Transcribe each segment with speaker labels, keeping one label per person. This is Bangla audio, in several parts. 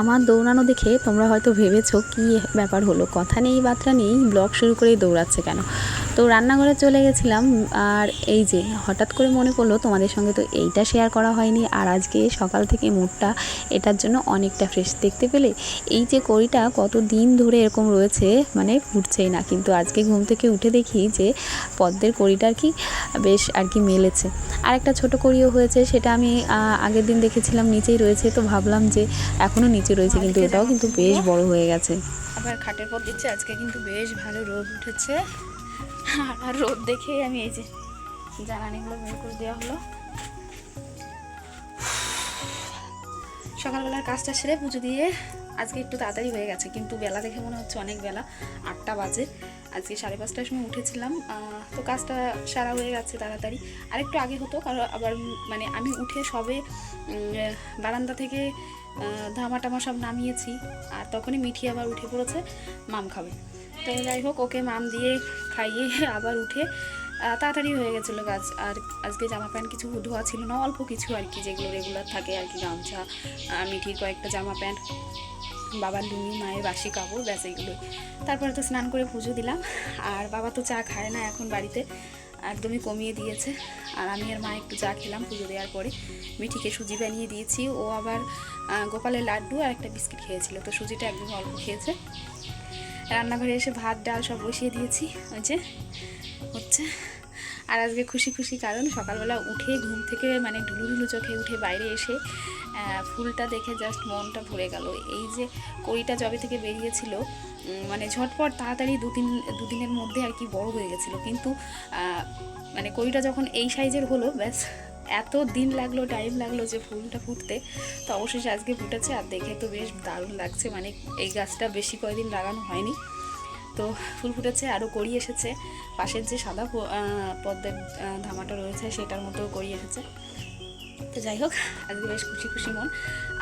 Speaker 1: আমার দৌড়ানো দেখে তোমরা হয়তো ভেবেছো কী ব্যাপার হলো, কথা নেই বার্তা নেই, ব্লগ শুরু করেই দৌড়াচ্ছে কেন। তো রান্নাঘরে চলে গেছিলাম, আর এই যে হঠাৎ করে মনে পড়লো তোমাদের সঙ্গে তো এইটা শেয়ার করা হয়নি। আর আজকে সকাল থেকে মুডটা এটার জন্য অনেকটা ফ্রেশ দেখতে পেলে। এই যে কড়িটা কত দিন ধরে এরকম রয়েছে, মানে ফুটছেই না, কিন্তু আজকে ঘুম থেকে উঠে দেখি যে পদ্মের কড়িটা আর কি বেশ আর কি মেলেছে। আর একটা ছোটো কড়িও হয়েছে, সেটা আমি আগের দিন দেখেছিলাম নিচেই রয়েছে, তো ভাবলাম যে এখনও নিচে রয়েছে, কিন্তু এটাও কিন্তু বেশ বড় হয়ে গেছে। আবার খাটের পর দিচ্ছে, আজকে কিন্তু বেশ ভালো রোদ উঠেছে। আর রোদ দেখেই আমি এই যে জ্বালানিগুলো বের করে দেওয়া হলো। সকালবেলার কাজটা সেরে পুজো দিয়ে আজকে একটু তাড়াতাড়ি হয়ে গেছে, কিন্তু বেলা দেখে মনে হচ্ছে অনেক বেলা, 8টা বাজে। আজকে 5:30টার সময় উঠেছিলাম, তো কাজটা সারা হয়ে গেছে তাড়াতাড়ি। আর একটু আগে হতো, কারণ আবার মানে আমি উঠে সবে বারান্দা থেকে ধামা টামা সব নামিয়েছি, আর তখনই মিঠি আবার উঠে পড়েছে মাম খাবে। তো যাই হোক, ওকে মাম দিয়ে খাইয়ে আবার উঠে তাড়াতাড়ি হয়ে গেছিলো কাজ। আর আজকে জামা প্যান্ট কিছু ধোয়া ছিল না, অল্প কিছু আর কি, যেগুলো রেগুলার থাকে আর কি, গামছা, মিঠির কয়েকটা জামা প্যান্ট, বাবার লুঙ্গি, মায়ের বাসি কাপড়, ব্যাস এইগুলোই। তারপরে তো স্নান করে পুজো দিলাম। আর বাবা তো চা খায় না এখন বাড়িতে, একদমই কমিয়ে দিয়েছে। আর আমি আর মা একটু চা খেলাম পুজো দেওয়ার পরে। মিঠিকে সুজি বানিয়ে দিয়েছি, ও আবার গোপালের লাড্ডু আর একটা বিস্কিট খেয়েছিল, তো সুজিটা একদম অল্প খেয়েছে। রান্নাঘরে এসে ভাত ডাল সব বসিয়ে দিয়েছি, ওই যে হচ্ছে। আর আজকে খুশি খুশি, কারণ সকালবেলা উঠে ঘুম থেকে মানে ঢুলু ঢুলু চোখে উঠে বাইরে এসে ফুলটা দেখে জাস্ট মনটা ভরে গেল। এই যে কড়িটা যবে থেকে বেরিয়েছিল, মানে ঝটপট তাড়াতাড়ি দুদিনের মধ্যে আর কি বড় হয়ে গেছিলো, কিন্তু মানে কড়িটা যখন এই সাইজের হলো, ব্যাস এত দিন লাগলো, টাইম লাগলো যে ফুলটা ফুটতে। তো অবশেষে আজকে ফুটেছে, আর দেখে তো বেশ দারুণ লাগছে। মানে এই গাছটা বেশি কয়েকদিন লাগানো হয়নি, তো ফুল ফুটেছে, আরও কড়ি এসেছে। পাশের যে সাদা পদ্মের ধামাটা রয়েছে সেটার মতো কড়ি এসেছে। তো যাই হোক, আজকে বেশ খুশি খুশি মন।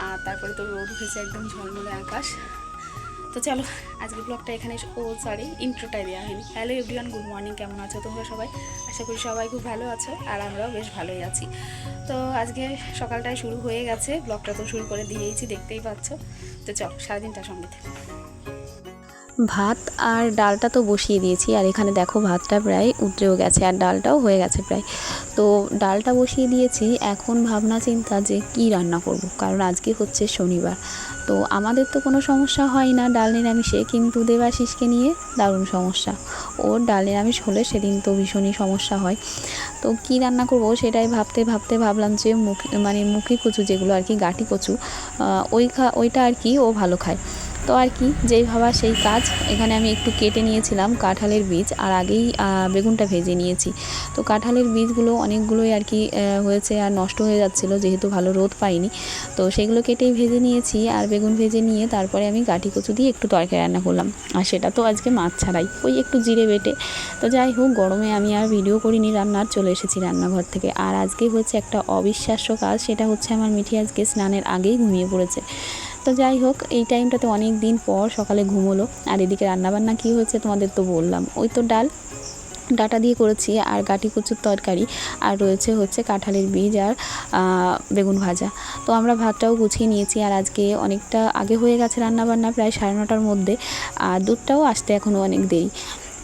Speaker 1: আর তারপরে তো রোদ উঠেছে, একদম ঝলমলে আকাশ। তো চলো আজকে ব্লগটা এখানে, ইন্ট্রোটাই দেওয়া হয়নি। হ্যালো এভরিওয়ান, গুড মর্নিং, কেমন আছো তোমরা সবাই? আশা করি সবাই খুব ভালো আছো, আর আমরাও বেশ ভালোই আছি। তো আজকে সকালটায় শুরু হয়ে গেছে, ব্লগটা তো শুরু করে দিয়েইছি, দেখতেই পাচ্ছ। তো চলো সারাদিনটা সঙ্গে থেকে। ভাত আর ডালটা তো বসিয়ে দিয়েছি, আর এখানে দেখো ভাতটা প্রায় উতরেও গেছে, আর ডালটাও হয়ে গেছে প্রায়। তো ডালটা বসিয়ে দিয়েছি, এখন ভাবনা চিন্তা যে কি রান্না করব, কারণ আজকে হচ্ছে শনিবার। তো আমাদের তো কোনো সমস্যা হয় না ডাল নিরামিষে, কিন্তু দেবাশিসকে নিয়ে দারুণ সমস্যা। ওর ডাল নিরামিষ হলে সেদিন তো ভীষণই সমস্যা হয়। তো কি রান্না করব সেটাই ভাবতে ভাবতে ভাবলাম যে মুখি কচু, যেগুলো আর কি গাঁটি কচু, ওইটা আর কি ও ভালো খায়। তো আর কি, যেই ভাবা সেই কাজ। এখানে আমি একটু কেটে নিয়েছিলাম কাঁঠালের বীজ, আর আগেই বেগুনটা ভেজে নিয়েছি। তো কাঁঠালের বীজগুলো অনেকগুলোই আর কি হয়েছে, আর নষ্ট হয়ে যাচ্ছিলো, যেহেতু ভালো রোদ পাইনি। তো সেগুলো কেটেই ভেজে নিয়েছি, আর বেগুন ভেজে নিয়ে তারপরে আমি গাঁটি কচু দিয়ে একটু তরকারি রান্না করলাম। আর সেটা তো আজকে মাছ ছাড়াই, ওই একটু জিরে বেটে। তো যাই হোক, গরমে আমি আর ভিডিও করিনি রান্নার, চলে এসেছি রান্নাঘর থেকে। আর আজকে হচ্ছে একটা অবিশ্বাস্য কাজ, সেটা হচ্ছে আমার মিঠি আজকে স্নানের আগেই ঘুমিয়ে পড়েছে। তো যাই হোক, এই টাইমটাতে অনেক দিন পর সকালে ঘুমোলো। আর এদিকে রান্নাবান্না কী হয়েছে তোমাদের তো বললাম, ওই তো ডাটা দিয়ে করেছি, আর গাঁটি কচুর তরকারি, আর হচ্ছে কাঁঠালের বীজ আর বেগুন ভাজা। তো আমরা ভাতটাও গুছিয়ে নিয়েছি, আর আজকে অনেকটা আগে হয়ে গেছে রান্নাবান্না, প্রায় 9:30টার মধ্যে। আর দুধটাও আসতে এখনও অনেক দেরি।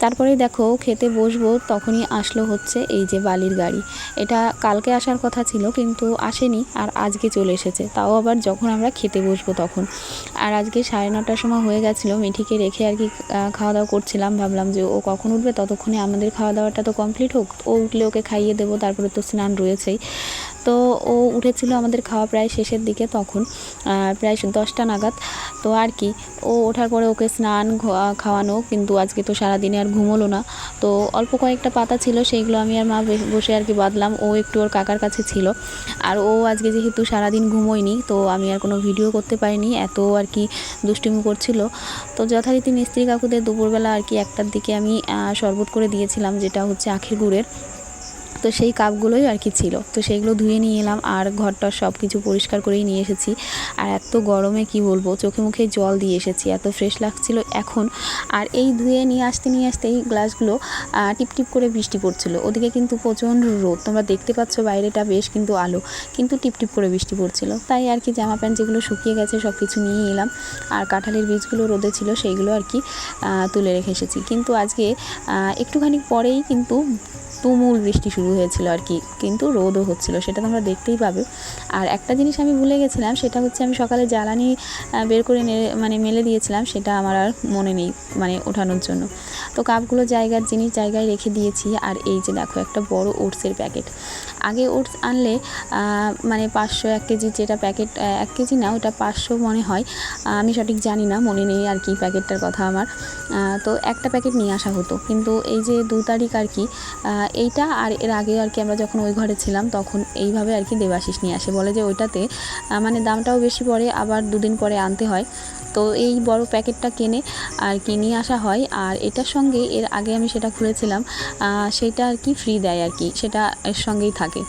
Speaker 1: তারপরে দেখো খেতে বসবো, তখনই আসলো হচ্ছে এই যে বালির গাড়ি। এটা কালকে আসার কথা ছিল, কিন্তু আসেনি, আর আজকে চলে এসেছে, তাও আবার যখন আমরা খেতে বসবো তখন। আর আজকে 9:30টার সময় হয়ে গেছিলো, মিঠিকে রেখে আর কি খাওয়া দাওয়া করছিলাম। ভাবলাম যে ও কখন উঠবে, ততক্ষণে আমাদের খাওয়া দাওয়াটা তো কমপ্লিট হোক, ও উঠলে ওকে খাইয়ে দেবো, তারপরে তো স্নান রয়েছেই। তো ও উঠেছিল আমাদের খাওয়া প্রায় শেষের দিকে, তখন প্রায় 10টা নাগাদ। তো আর কি, ও ওঠার পরে ওকে স্নান খাওয়ানো, কিন্তু আজকে তো সারাদিনে আর ঘুমোলো না। তো অল্প কয়েকটা পাতা ছিল, সেইগুলো আমি আর মা বসে আর কি বাঁধলাম। ও একটু ওর কাকার কাছে ছিল, আর ও আজকে যেহেতু সারাদিন ঘুমোয়নি, তো আমি আর কোনো ভিডিও করতে পারিনি, এত আর কি দুষ্টুমি করছিল। তো যথারীতি মিস্ত্রি কাকুদের দুপুরবেলা আর কি 1টার দিকে আমি শরবত করে দিয়েছিলাম, যেটা হচ্ছে আখের গুড়ের। তো সেই কাপগুলোই আর কি ছিল, তো সেইগুলো ধুয়ে নিয়ে এলাম আর ঘরটা সব কিছু পরিষ্কার করেই নিয়ে এসেছি। আর এত গরমে কি বলবো, চোখে মুখে জল দিয়ে এসেছি, এত ফ্রেশ লাগছিল এখন। আর এই ধুয়ে নিয়ে আসতে এই গ্লাসগুলো টিপটিপ করে বৃষ্টি পড়ছিল, ওদিকে কিন্তু প্রচণ্ড রোদ, তোমরা দেখতে পাচ্ছ বাইরেটা বেশ কিন্তু আলো, কিন্তু টিপটিপ করে বৃষ্টি পড়ছিল। তাই আর কি জামা প্যান্ট যেগুলো শুকিয়ে গেছে সব কিছু নিয়ে এলাম। আর কাঁঠালের বীজগুলো রোদে ছিল সেইগুলো আর কি তুলে রেখে এসেছি। কিন্তু আজকে একটুখানি পরেই কিন্তু তুমুল বৃষ্টি শুরু হয়েছিল আর কি, কিন্তু রোদও হচ্ছিল, সেটা তোমরা দেখতেই পাবে। আর একটা জিনিস আমি ভুলে গেছিলাম, সেটা হচ্ছে আমি সকালে জ্বালানি বের করে মেলে দিয়েছিলাম, সেটা আমার আর মনে নেই মানে ওঠানোর জন্য। তো কাপগুলো জায়গার জিনিস জায়গায় রেখে দিয়েছি। আর এই যে দেখো একটা বড় ওটসের প্যাকেট, আগে ওটস আনলে মানে 500 1 কেজি যেটা প্যাকেট, 1 কেজি না ওটা 500 মনে হয়, আমি সঠিক জানি না, মনে নেই আর কি প্যাকেটটার কথা আমার। তো একটা প্যাকেট নিয়ে আসা হতো, কিন্তু এই যে 2 তারিখ আর কি এইটা, আর এর আগে আর কি আমরা যখন ওই ঘরে ছিলাম তখন এইভাবে আর কি দেবাশিস নিয়ে আসে, বলে যে ওইটাতে মানে দামটাও বেশি পড়ে, আবার 2 দিন পরে আনতে হয়। তো এই বড় প্যাকেটটা কিনে আর কি নিয়ে আসা হয়। আর এটার সঙ্গে এর আগে আমি সেটা খুলেছিলাম, সেটা আর কি ফ্রি দেয় আর কি, সেটা এর সঙ্গেই থাকে।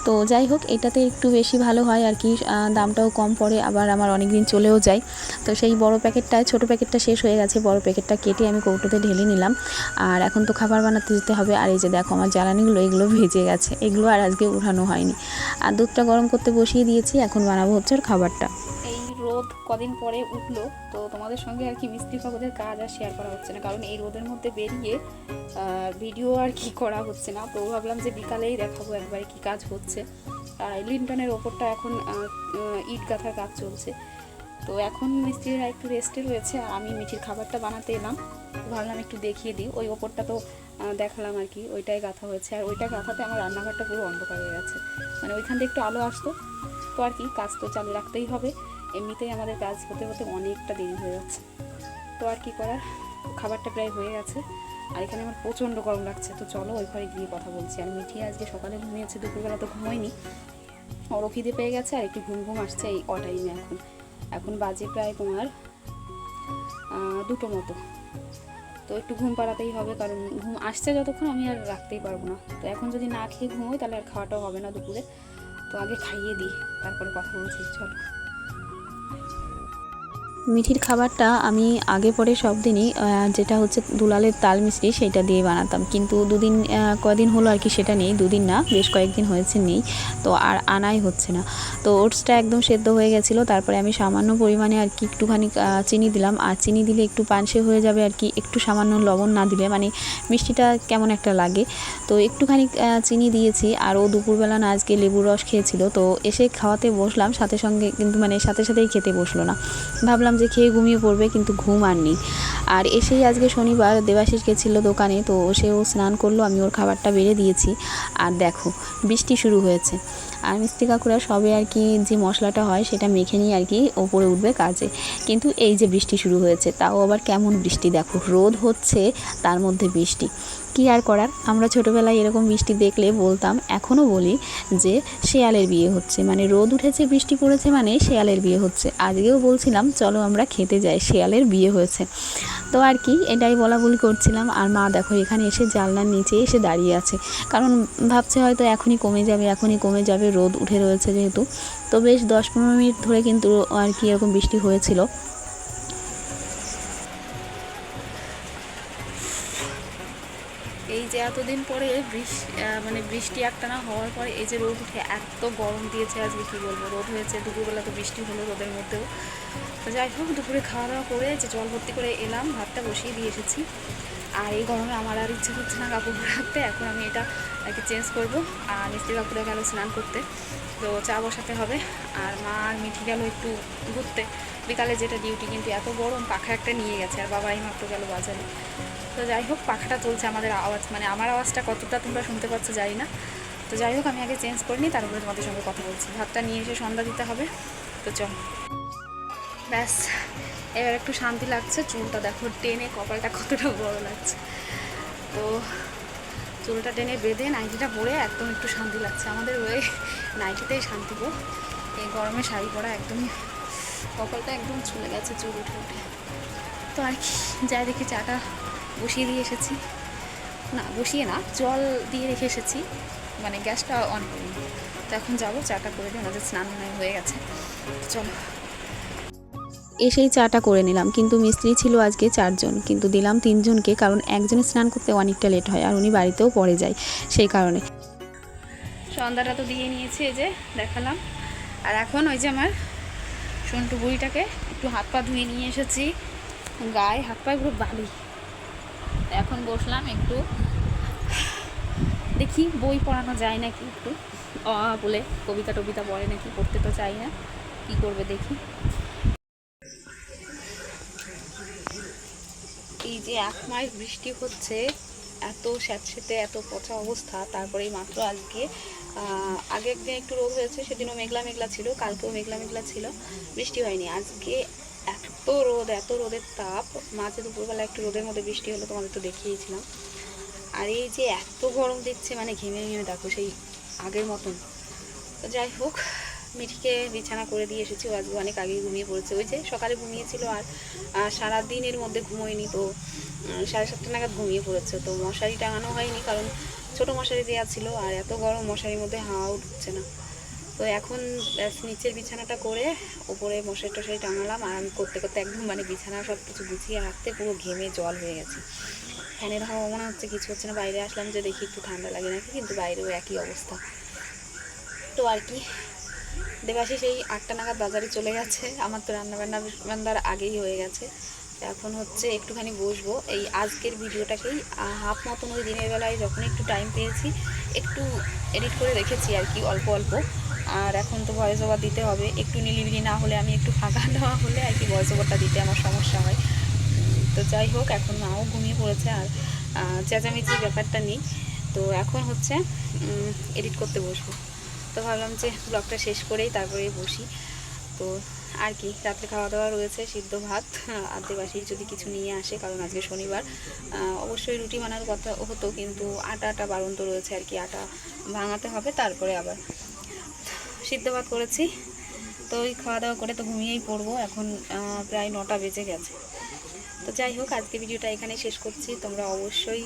Speaker 1: তো যাই হোক, এটাতে একটু বেশি ভালো হয় আর কি, দামটাও কম পড়ে, আবার আমার অনেক দিন চলেও যায়। তো সেই বড় প্যাকেটটায় ছোট প্যাকেটটা শেষ হয়ে গেছে, বড় প্যাকেটটা কেটে আমি কৌটোতে ঢেলে নিলাম। আর এখন তো খাবার বানাতে যেতে হবে। আর এই যে দেখো আমার জ্বালানিগুলো এগুলো ভেজে গেছে, এগুলো আর আজকে উঠানো হয়নি। আর দুধটা গরম করতে বসিয়ে দিয়েছি, এখন বানাবো হচ্ছে ওর খাবারটা। এই রোদ কদিন পরে উঠলো, তো তোমাদের সঙ্গে আর কি মিস্ত্রি কাকুদের কাজ আর শেয়ার করা হচ্ছে না, কারণ এই রোদের মধ্যে বেরিয়ে ভিডিও আর কি করা হচ্ছে না। তো ভাবলাম যে বিকালেই দেখাবো একবারে কি কাজ হচ্ছে। লিন্টনের ওপরটা এখন ইট গাঁথার কাজ চলছে, তো এখন মিস্ত্রিরা একটু রেস্টে রয়েছে, আর আমি মিঠির খাবারটা বানাতে এলাম, ভাবলাম একটু দেখিয়ে দিই। ওই ওপরটা তো দেখালাম আর কি, ওইটাই গাঁথা হয়েছে। আর ওইটা গাঁথাতে আমার রান্নাঘরটা পুরো অন্ধকার হয়ে গেছে, মানে ওইখান থেকে একটু আলো আসতো, তো আর কি কাজ তো চালু রাখতেই হবে, এমনিতেই আমাদের কাজ হতে হতে অনেকটা দেরি হয়ে যাচ্ছে। তো আর কি করার, খাবারটা প্রায় হয়ে গেছে। আর এখানে আমার প্রচণ্ড গরম লাগছে, তো চলো ওই ঘরে গিয়ে কথা বলছি। আর মিঠি আজকে সকালে ঘুমিয়েছে, দুপুরবেলা তো ঘুমোয়নি, ওরও খিদে পেয়ে গেছে আর একটু ঘুম আসছে এই টাইমে। এখন বাজে প্রায় তোমার 2টো মতো, তো একটু ঘুম পাড়াতেই হবে, কারণ ঘুম আসছে যতক্ষণ আমি আর রাখতেই পারবো না। তো এখন যদি না খেয়ে ঘুমোই তাহলে আর খাওয়াটাও হবে না দুপুরে, তো আগে খাইয়ে দিই তারপরে কথা বলছি, চলো। মিঠির খাবারটা আমি আগে পরে সব দিনই যেটা হচ্ছে দুলালের তাল মিষ্টি সেটা দিয়ে বানাতাম, কিন্তু কদিন হলো আর কি সেটা নেই, 2 দিন না বেশ কয়েকদিন হয়েছে নেই, তো আর আনাই হচ্ছে না। তো ওটসটা একদম সেদ্ধ হয়ে গেছিলো, তারপরে আমি সামান্য পরিমাণে আর কি একটুখানি চিনি দিলাম, আর চিনি দিলে একটু পানসে হয়ে যাবে আর কি, একটু সামান্য লবণ না দিলে মানে মিষ্টিটা কেমন একটা লাগে, তো একটুখানি চিনি দিয়েছি। আর ও দুপুরবেলা না আজকে লেবুর রস খেয়েছিল, তো এসে খাওয়াতে বসলাম সাথে সঙ্গে, কিন্তু মানে সাথেই খেতে বসলো না, ভাবলাম যে খেয়ে ঘুমিয়ে পড়বে, কিন্তু ঘুম আর নেই। আর এসেই আজকে শনিবার দেবাশিস গেছিল দোকানে, তো সেও স্নান করলো, আমি ওর খাবারটা বেড়ে দিয়েছি। আর দেখো বৃষ্টি শুরু হয়েছে, আর মিস্ত্রি কাকুরা সবে আর কি যে মশলাটা হয় সেটা মেখে নিয়ে আর কি ওপরে উঠবে কাজে, কিন্তু এই যে বৃষ্টি শুরু হয়েছে, তাও আবার কেমন বৃষ্টি দেখো, রোদ হচ্ছে তার মধ্যে বৃষ্টি, কী আর করার। আমরা ছোটোবেলায় এরকম বৃষ্টি দেখলে বলতাম, এখনও বলি যে শেয়ালের বিয়ে হচ্ছে, মানে রোদ উঠেছে বৃষ্টি পড়েছে মানে শেয়ালের বিয়ে হচ্ছে। আজকেও বলছিলাম চলো আমরা খেতে যাই, শেয়ালের বিয়ে হয়েছে। তো আর কি এটাই বলাবলি করছিলাম। আর মা দেখো এখানে এসে জানলার নিচে এসে দাঁড়িয়ে আছে, কারণ ভাবছে হয়তো এখনই কমে যাবে, রোদ উঠে রয়েছে যেহেতু। তো বেশ 10-15 মিনিট ধরে কিন্তু আর কি এরকম বৃষ্টি হয়েছিল। এই যে এতদিন পরে বৃষ্টি একটানা হওয়ার পরে এই যে রোদ উঠে এত গরম দিয়েছে আজকে, কী বলবো, রোদ হয়েছে দুপুরবেলা, তো বৃষ্টি হলো রোদের মধ্যেও। তো যাই হোক, দুপুরে খাওয়া দাওয়া করে যে জল ভর্তি করে এলাম, ভাতটা বসিয়ে দিয়ে এসেছি। আর এই গরমে আমার আর ইচ্ছে হচ্ছে না কাপড় রাখতে, এখন আমি এটা আর কি চেঞ্জ করবো। আর মিস্ত্রি কাকুরা গেল স্নান করতে, তো চা বসাতে হবে। আর মা আর মিঠি গেল একটু ঘুরতে বিকালে, যেটা ডিউটি, কিন্তু এত গরম পাখা একটা নিয়ে গেছে, আর বাবা এই মাত্র গেল বাজারে। তো যাই হোক, পাখাটা চলছে, আমাদের আওয়াজ মানে আমার আওয়াজটা কতটা তোমরা শুনতে পাচ্ছ জানি না। তো যাই হোক, আমি আগে চেঞ্জ করে নিই, তারপরে তোমাদের সঙ্গে কথা বলছি। ভাতটা নিয়ে এসে সন্ধ্যা দিতে হবে, তো চল। ব্যাস, এবার একটু শান্তি লাগছে। চুলটা দেখো টেনে, কপালটা কতটা বড় লাগছে, তো চুলটা টেনে বেঁধে নাইটিটা পরে একদম একটু শান্তি লাগছে। আমাদের ওই নাইটিতেই শান্তি গো, এই গরমে শাড়ি পরা একদমই কপালটা একদম চলে গেছে চুল উঠে উঠে। তো আর কি যাই দেখি, চাটা বসিয়ে দিয়ে এসেছি, না বসিয়ে না, জল দিয়ে রেখে এসেছি। মানে গ্যাসটা অন করিনি। তো এখন যাবো, চাটা করে দিই, আমাদের স্নান হয়ে গেছে। চলো, এসেই চাটা করে নিলাম, কিন্তু মিস্ত্রি ছিল আজকে 4 জন, কিন্তু দিলাম 3 জনকে, কারণ একজনের স্নান করতে অনেকটা লেট হয় আর উনি বাড়িতেও পড়ে যায়, সেই কারণে। সন্ধ্যাটা তো দিয়ে নিয়েছি, এই যে দেখালাম। আর এখন ওই যে আমার সন্টু বুড়িটাকে একটু হাত পা ধুয়ে নিয়ে এসেছি, গায়ে হাত পায়ে পুরো বালি। এখন বসলাম একটু, দেখি বই পড়ানো যায় নাকি, একটু বলে কবিতা টবিতা পড়ে নাকি, পড়তে তো চাই না, কি করবে দেখি। এই যে 1 মাস বৃষ্টি হচ্ছে, এত স্যাঁতসেঁতে এত পচা অবস্থা, তারপরে মাত্র আজকে আগে একদিন একটু রোদ হয়েছে, সেদিনও মেঘলা মেঘলা ছিল, কালকেও মেঘলা মেঘলা ছিল, বৃষ্টি হয়নি। আজকে এত রোদ, এত রোদের তাপ, মাঝে দুপুরবেলা একটু রোদের মধ্যে বৃষ্টি হলো, তোমাদের তো দেখিয়েছিলাম। আর এই যে এত গরম দিচ্ছে, মানে ঘেমে ঘেমে দেখো সেই আগের মতন। তো যাই হোক, মিঠিকে বিছানা করে দিয়ে এসেছি, ও আজকে অনেক আগে ঘুমিয়ে পড়েছে। ওই যে সকালে ঘুমিয়েছিল আর সারা দিনের মধ্যে ঘুমোয়নি, তো 7:30 নাগাদ ঘুমিয়ে পড়েছে। তো মশারি টাঙানো হয়নি, কারণ ছোটো মশারি দেওয়া ছিল, আর এত গরম মশারির মধ্যে হাওয়াও ঢুকছে না। তো এখন নিচের বিছানাটা করে ওপরে মশারি টশারি টাঙালাম, আর আমি করতে করতে একদম মানে বিছানা সব কিছু গুছিয়ে রাখতে পুরো ঘেমে জল হয়ে গেছে। ফ্যানের হাওয়া মনে হচ্ছে কিছু হচ্ছে না, বাইরে আসলাম যে দেখি একটু ঠান্ডা লাগে নাকি, কিন্তু বাইরেও একই অবস্থা। তো আর কি, দেবাশিস এই 8টা নাগাদ বাজারে চলে গেছে, আমার তো রান্নার আগেই হয়ে গেছে। এখন হচ্ছে একটুখানি বসবো, এই আজকের ভিডিওটাকেই হাফ মতন ওই দিনের বেলায় যখন একটু টাইম পেয়েছি একটু এডিট করে রেখেছি আর কি, অল্প অল্প। আর এখন তো ভয়েস ওভার দিতে হবে, একটু নিলিবিলি না হলে, আমি একটু ফাঁকা দেওয়া হলে আর কি ভয়েস ওভারটা দিতে আমার সমস্যা হয়। তো যাই হোক, এখন মাও ঘুমিয়ে পড়েছে, আর চেঁচামেচির ব্যাপারটা নেই। তো এখন হচ্ছে এডিট করতে বসবো। তো ভাবলাম যে ব্লগটা শেষ করেই তারপরে বসি। তো আর কি, রাত্রে খাওয়া দাওয়া রয়েছে সিদ্ধ ভাত, আর দেবাশিস যদি কিছু নিয়ে আসে, কারণ আজকে শনিবার। অবশ্যই রুটি বানার কথা হতো, কিন্তু আটা বাড়ন্ত রয়েছে আর কি, আটা ভাঙাতে হবে, তারপরে আবার সিদ্ধ ভাত করেছি। তো ওই খাওয়া দাওয়া করে তো ঘুমিয়েই পড়বো, এখন প্রায় 9টা বেজে গেছে। তো যাই হোক, আজকে ভিডিওটা এখানে শেষ করছি। তোমরা অবশ্যই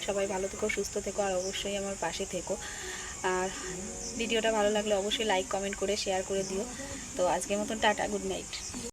Speaker 1: সবাই ভালো থেকো, সুস্থ থেকো, আর অবশ্যই আমার পাশে থেকো। আর ভিডিওটা ভালো লাগলে অবশ্যই লাইক কমেন্ট করে শেয়ার করে দিও। তো আজকের মতন টাটা, গুড নাইট।